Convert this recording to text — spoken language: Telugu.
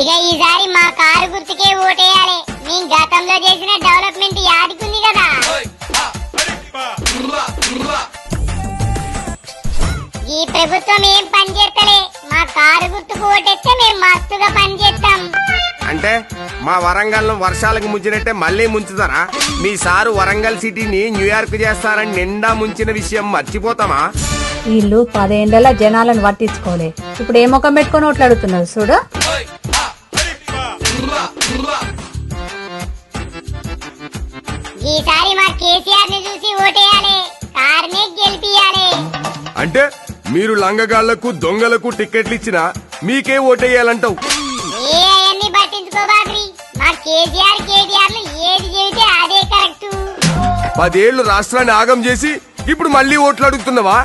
ఇక ఈసారి మా కారు గుర్తుకే ఓటేయాలి. మీ గతంలో చేసిన డెవలప్మెంట్ యాదికుంది కదా. ఈ ప్రభుత్వం ఏం పని చేస్తలే. మా కారు గుర్తుకు ఓటేస్తే మేము మస్తుగా పని చేస్తాం. అంటే మా వరంగల్ వర్షాలకు ముంచినట్టే మళ్ళీ ముంచుతారా? మీ సారు వరంగల్ సిటీని న్యూయార్క్ చేస్తారని నిండా ముంచిన విషయం మర్చిపోతామా? వీళ్ళు 10 ఏళ్ల జనాలను పట్టించుకోలే. ఇప్పుడు ఏ ముఖం పెట్టుకొని ఓట్లాడుతున్నారు చూడు. ఈసారి మా కేసీఆర్ ని చూసి ఓటేయాలి. కార్నే గెలిపియాలి. అంటే మీరు లంగగాళ్లకు దొంగలకు టిక్కెట్లు ఇచ్చినా మీకే ఓటేయాలంటావు? ఏ అవన్నీ పట్టించుకోబాద్రి. మా కేసీఆర్ కేటీఆర్లు ఏది చెబితే అదే కరెక్ట్. 10 ఏళ్లు రాష్ట్రాన్ని ఆగం చేసి ఇప్పుడు మళ్ళీ ఓట్లు అడుగుతున్నావా?